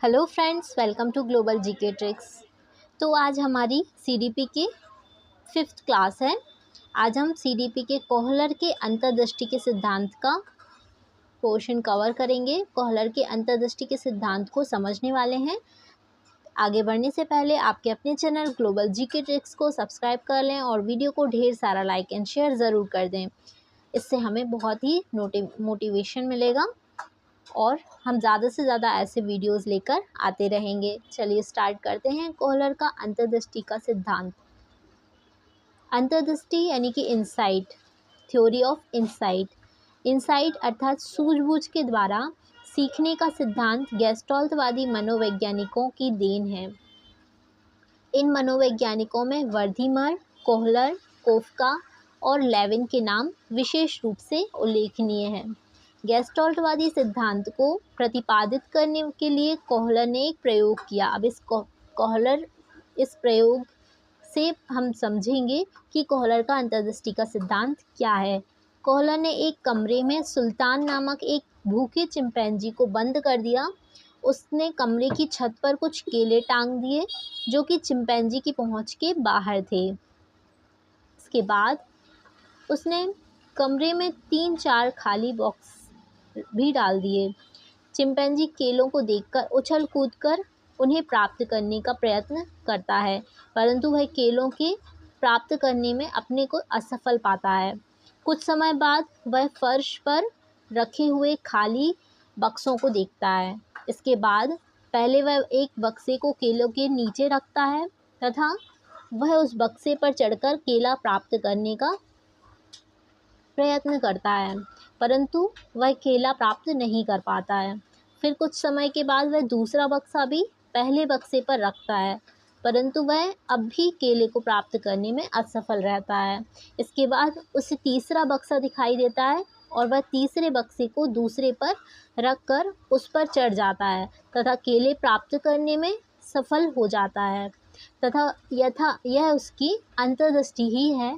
Hello friends, welcome to global GK tricks. तो आज हमारी सीडीपी की 5th क्लास है। आज हम सीडीपी के कोहलर के अंतर्दृष्टि के सिद्धांत का पोर्शन कवर करेंगे। कोहलर के अंतर्दृष्टि के सिद्धांत को समझने वाले हैं। आगे बढ़ने से पहले आपके अपने चैनल ग्लोबल जीके ट्रिक्स को सब्सक्राइब कर लें और वीडियो को ढेर सारा लाइक एंड शेयर ज़रूर कर दें। इससे हमें बहुत ही मोटिवेशन मिलेगा और हम ज़्यादा से ज़्यादा ऐसे वीडियोस लेकर आते रहेंगे। चलिए स्टार्ट करते हैं। कोहलर का अंतर्दृष्टि का सिद्धांत। अंतर्दृष्टि यानी कि insight, theory of insight. Insight अर्थात सूझबूझ के द्वारा सीखने का सिद्धांत गेस्टॉल्टवादी मनोवैज्ञानिकों की देन है। इन मनोवैज्ञानिकों में वर्धीमर, कोहलर, कोफका और लेविन के नाम विशेष रूप से उल्लेखनीय हैं। गेस्टॉल्टवादी सिद्धांत को प्रतिपादित करने के लिए कोहलर ने एक प्रयोग किया। अब इस प्रयोग से हम समझेंगे कि कोहलर का अंतर्दृष्टि का सिद्धांत क्या है। कोहलर ने एक कमरे में सुल्तान नामक एक भूखे चिंपैंजी को बंद कर दिया। उसने कमरे की छत पर कुछ केले टांग दिए जो कि चिंपैंजी की पहुंच के बाहर थे। इसके बाद उसने कमरे में 3-4 खाली बॉक्स भी डाल दिए। चिंपैंजी केलों को देखकर उछल कूद कर उन्हें प्राप्त करने का प्रयत्न करता है, परंतु वह केलों के प्राप्त करने में अपने को असफल पाता है। कुछ समय बाद वह फर्श पर रखे हुए खाली बक्सों को देखता है। इसके बाद पहले वह एक बक्से को केलों के नीचे रखता है तथा वह उस बक्से पर चढ़कर केला प्राप्त करने का प्रयत्न करता है, परंतु वह केला प्राप्त नहीं कर पाता है। फिर कुछ समय के बाद वह दूसरा बक्सा भी पहले बक्से पर रखता है, परंतु वह अब भी केले को प्राप्त करने में असफल रहता है। इसके बाद उसे तीसरा बक्सा दिखाई देता है और वह तीसरे बक्से को दूसरे पर रखकर उस पर चढ़ जाता है तथा केले प्राप्त करने में सफल हो जाता है तथा यह उसकी अंतर्दृष्टि ही है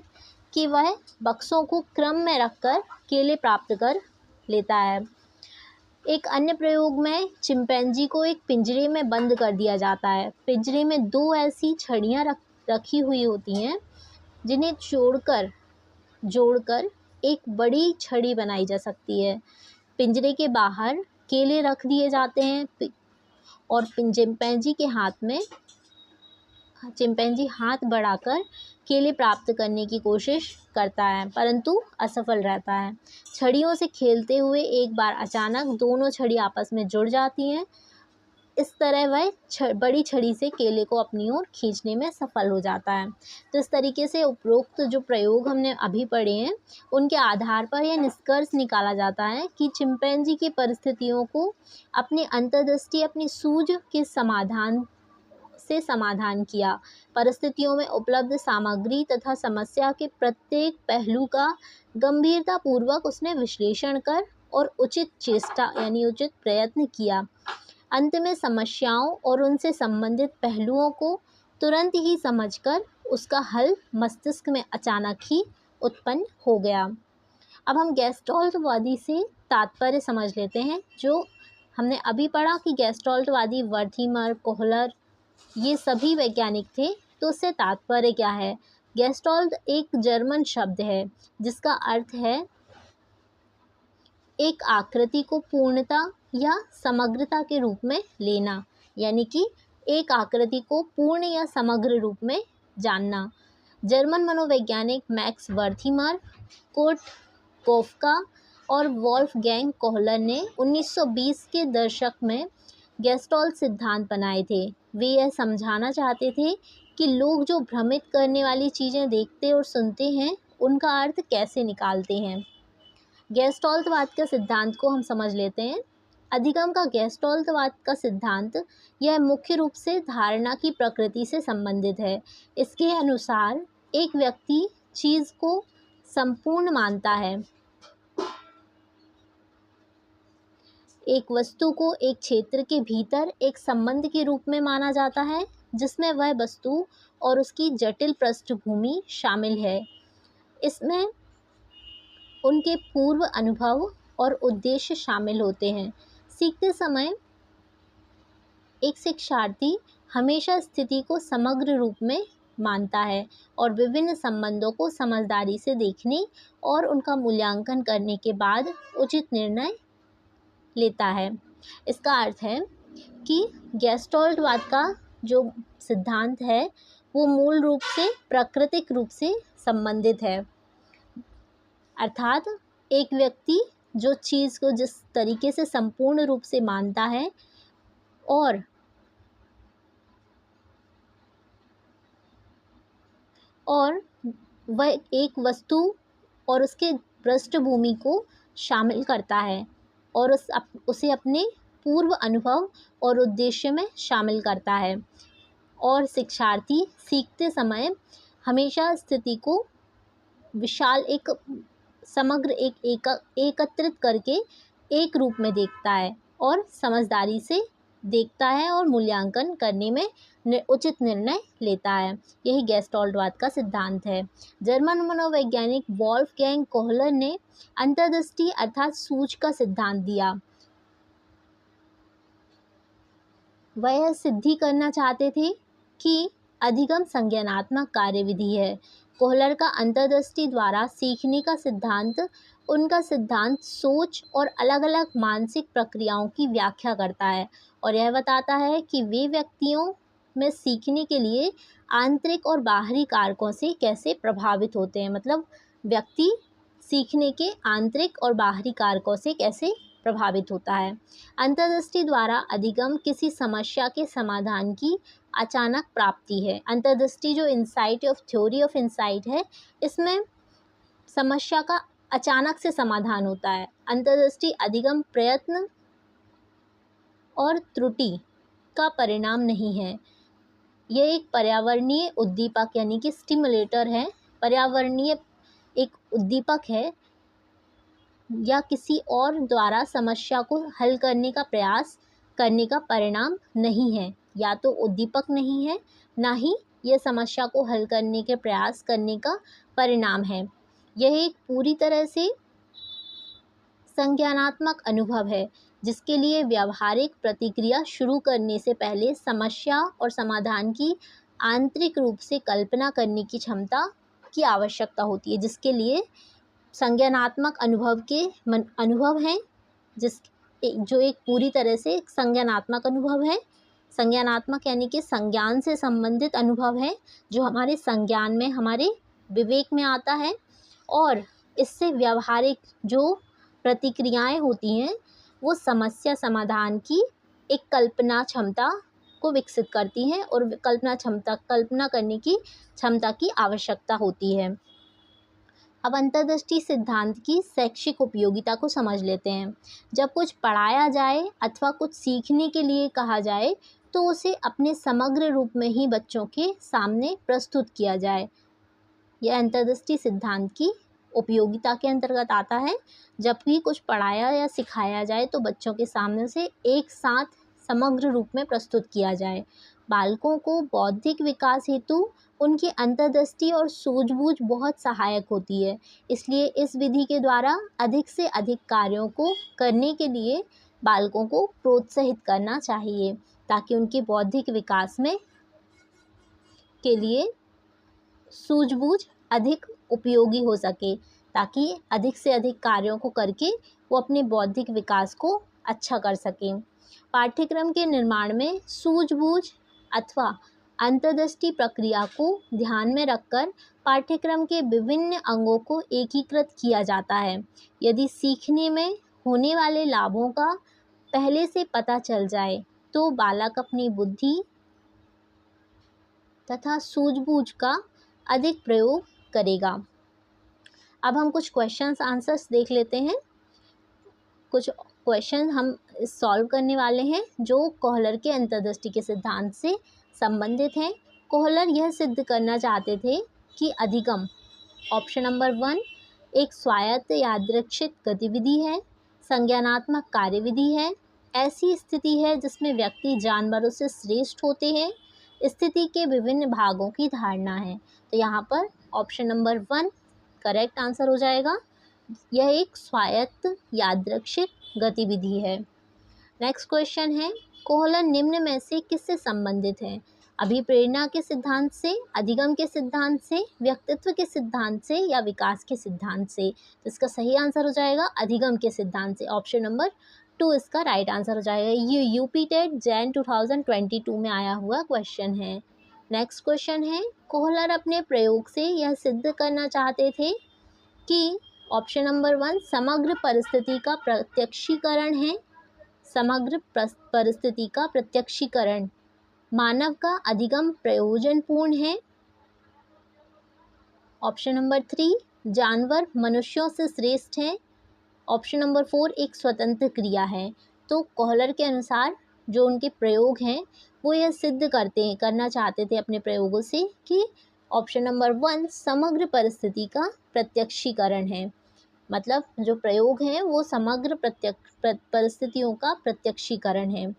कि वह बक्सों को क्रम में रखकर केले प्राप्त कर लेता है। एक अन्य प्रयोग में चिंपैंजी को एक पिंजरे में बंद कर दिया जाता है। पिंजरे में 2 ऐसी छड़ियाँ रखी हुई होती हैं जिन्हें जोड़कर एक बड़ी छड़ी बनाई जा सकती है। पिंजरे के बाहर केले रख दिए जाते हैं और चिंपैंजी हाथ बढ़ाकर केले प्राप्त करने की कोशिश करता है, परंतु असफल रहता है। छड़ियों से खेलते हुए एक बार अचानक दोनों छड़ी आपस में जुड़ जाती हैं। इस तरह वह बड़ी छड़ी से केले को अपनी ओर खींचने में सफल हो जाता है। तो इस तरीके से उपरोक्त जो प्रयोग हमने अभी पढ़े हैं, उनके आधार पर यह निष्कर्ष निकाला जाता है कि चिंपैंजी की परिस्थितियों को अपनी अंतर्दृष्टि, अपनी सूझ के समाधान किया। परिस्थितियों में उपलब्ध सामग्री तथा समस्या के प्रत्येक पहलू का गंभीरतापूर्वक उसने विश्लेषण कर और उचित चेष्टा यानी उचित प्रयत्न किया। अंत में समस्याओं और उनसे संबंधित पहलुओं को तुरंत ही समझकर उसका हल मस्तिष्क में अचानक ही उत्पन्न हो गया। अब हम गेस्टॉल्टवादी से तात्पर्य समझ लेते हैं। जो हमने अभी पढ़ा कि गेस्टॉल्टवादी वर्थीमर, कोहलर ये सभी वैज्ञानिक थे, तो उससे तात्पर्य क्या है। गेस्टॉल्ट एक जर्मन शब्द है जिसका अर्थ है एक आकृति को पूर्णता या समग्रता के रूप में लेना, यानी कि एक आकृति को पूर्ण या समग्र रूप में जानना। जर्मन मनोवैज्ञानिक मैक्स वर्थीमर, कुर्ट कोफका और वोल्फगैंग कोहलर ने 1920 के दशक में गेस्टॉल्ट सिद्धांत बनाए थे। वे यह समझाना चाहते थे कि लोग जो भ्रमित करने वाली चीज़ें देखते और सुनते हैं, उनका अर्थ कैसे निकालते हैं। गेस्टॉल्टवाद के सिद्धांत को हम समझ लेते हैं। अधिगम का गेस्टॉल्टवाद का सिद्धांत यह मुख्य रूप से धारणा की प्रकृति से संबंधित है। इसके अनुसार एक व्यक्ति चीज़ को संपूर्ण मानता है, एक वस्तु को एक क्षेत्र के भीतर एक संबंध के रूप में माना जाता है जिसमें वह वस्तु और उसकी जटिल पृष्ठभूमि शामिल है। इसमें उनके पूर्व अनुभव और उद्देश्य शामिल होते हैं। सीखते समय एक शिक्षार्थी हमेशा स्थिति को समग्र रूप में मानता है और विभिन्न संबंधों को समझदारी से देखने और उनका मूल्यांकन करने के बाद उचित निर्णय लेता है। इसका अर्थ है कि गेस्टोल्टवाद का जो सिद्धांत है वो मूल रूप से प्राकृतिक रूप से संबंधित है। अर्थात एक व्यक्ति जो चीज़ को जिस तरीके से संपूर्ण रूप से मानता है और वह एक वस्तु और उसके पृष्ठभूमि को शामिल करता है और उसे अपने पूर्व अनुभव और उद्देश्य में शामिल करता है। और शिक्षार्थी सीखते समय हमेशा स्थिति को विशाल एक समग्र एकत्रित करके एक रूप में देखता है और समझदारी से देखता है और मूल्यांकन करने में उचित निर्णय लेता है। यही गेस्टोल्टवाद का सिद्धांत है। जर्मन मनोवैज्ञानिक वोल्फगैंग कोहलर ने अंतर्दृष्टि अर्थात सूझ का सिद्धांत दिया। वह यह सिद्धि करना चाहते थे कि अधिगम संज्ञानात्मक कार्यविधि है। कोहलर का अंतर्दृष्टि द्वारा सीखने का सिद्धांत उनका सिद्धांत सोच और अलग अलग मानसिक प्रक्रियाओं की व्याख्या करता है और यह बताता है कि वे व्यक्तियों में सीखने के लिए आंतरिक और बाहरी कारकों से कैसे प्रभावित होते हैं। मतलब व्यक्ति सीखने के आंतरिक और बाहरी कारकों से कैसे प्रभावित होता है। अंतर्दृष्टि द्वारा अधिगम किसी समस्या के समाधान की अचानक प्राप्ति है। अंतर्दृष्टि जो insight of theory of insight है, इसमें समस्या का अचानक से समाधान होता है। अंतर्दृष्टि अधिगम प्रयत्न और त्रुटि का परिणाम नहीं है। यह एक पर्यावरणीय उद्दीपक यानी कि स्टिमुलेटर है। पर्यावरणीय एक उद्दीपक है या किसी और द्वारा समस्या को हल करने का प्रयास करने का परिणाम नहीं है। या तो उद्दीपक नहीं है, ना ही यह समस्या को हल करने के प्रयास करने का परिणाम है। यह एक पूरी तरह से संज्ञानात्मक अनुभव है जिसके लिए व्यावहारिक प्रतिक्रिया शुरू करने से पहले समस्या और समाधान की आंतरिक रूप से कल्पना करने की क्षमता की आवश्यकता होती है। जिसके लिए संज्ञानात्मक अनुभव हैं जो एक पूरी तरह से एक संज्ञानात्मक अनुभव है। संज्ञानात्मक यानी कि संज्ञान से संबंधित अनुभव है जो हमारे संज्ञान में, हमारे विवेक में आता है और इससे व्यावहारिक जो प्रतिक्रियाएं होती हैं वो समस्या समाधान की एक कल्पना क्षमता को विकसित करती हैं और कल्पना करने की क्षमता की आवश्यकता होती है। अब अंतर्दृष्टि सिद्धांत की शैक्षिक उपयोगिता को समझ लेते हैं। जब कुछ पढ़ाया जाए अथवा कुछ सीखने के लिए कहा जाए तो उसे अपने समग्र रूप में ही बच्चों के सामने प्रस्तुत किया जाए। यह अंतर्दृष्टि सिद्धांत की उपयोगिता के अंतर्गत आता है। जब भी कुछ पढ़ाया या सिखाया जाए तो बच्चों के सामने से एक साथ समग्र रूप में प्रस्तुत किया जाए। बालकों को बौद्धिक विकास हेतु उनकी अंतर्दृष्टि और सूझबूझ बहुत सहायक होती है। इसलिए इस विधि के द्वारा अधिक से अधिक कार्यों को करने के लिए बालकों को प्रोत्साहित करना चाहिए ताकि उनके बौद्धिक विकास में के लिए सूझबूझ अधिक उपयोगी हो सके, ताकि अधिक से अधिक कार्यों को करके वो अपने बौद्धिक विकास को अच्छा कर सकें। पाठ्यक्रम के निर्माण में सूझबूझ अथवा अंतर्दृष्टि प्रक्रिया को ध्यान में रखकर पाठ्यक्रम के विभिन्न अंगों को एकीकृत किया जाता है। यदि सीखने में होने वाले लाभों का पहले से पता चल जाए तो बालक अपनी बुद्धि तथा सूझबूझ का अधिक प्रयोग करेगा। अब हम कुछ क्वेश्चंस आंसर्स देख लेते हैं। कुछ क्वेश्चन हम सॉल्व करने वाले हैं जो कोहलर के अंतर्दृष्टि के सिद्धांत से संबंधित हैं। कोहलर यह सिद्ध करना चाहते थे कि अधिगम, ऑप्शन नंबर 1, एक स्वायत्त यादृच्छिक गतिविधि है, संज्ञानात्मक कार्यविधि है, ऐसी स्थिति है जिसमें व्यक्ति जानवरों से श्रेष्ठ होते हैं, स्थिति के विभिन्न भागों की धारणा है। तो यहाँ पर ऑप्शन नंबर 1 करेक्ट आंसर हो जाएगा। यह एक स्वायत्त यादृच्छिक गतिविधि है। नेक्स्ट क्वेश्चन है, कोहलर निम्न में से किससे संबंधित है? अभिप्रेरणा के सिद्धांत से, अधिगम के सिद्धांत से, व्यक्तित्व के सिद्धांत से या विकास के सिद्धांत से? तो इसका सही आंसर हो जाएगा अधिगम के सिद्धांत से। ऑप्शन नंबर 2 इसका राइट आंसर हो जाएगा। ये यूपी टेट जैन 2022 में आया हुआ क्वेश्चन है। नेक्स्ट क्वेश्चन है, कोहलर अपने प्रयोग से यह सिद्ध करना चाहते थे कि ऑप्शन नंबर 1 समग्र परिस्थिति का प्रत्यक्षीकरण है, समग्र परिस्थिति का प्रत्यक्षीकरण, मानव का अधिगम प्रयोजनपूर्ण है, ऑप्शन नंबर 3 जानवर मनुष्यों से श्रेष्ठ है, ऑप्शन नंबर 4 एक स्वतंत्र क्रिया है। तो कोहलर के अनुसार जो उनके प्रयोग हैं वो यह सिद्ध करना चाहते थे अपने प्रयोगों से कि ऑप्शन नंबर 1 समग्र परिस्थिति का प्रत्यक्षीकरण है। मतलब जो प्रयोग हैं वो समग्र परिस्थितियों का प्रत्यक्षीकरण है।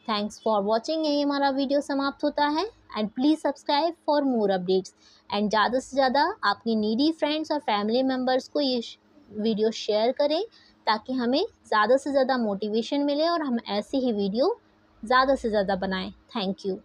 Thanks for watching. यही हमारा वीडियो समाप्त होता है and please subscribe for more updates and ज़्यादा से ज़्यादा आपके नीडी फ्रेंड्स और फैमिली मेम्बर्स को ये वीडियो शेयर करें ताकि हमें ज़्यादा से ज़्यादा मोटिवेशन मिले और हम ऐसी ही वीडियो ज़्यादा से ज़्यादा बनाएं। Thank you.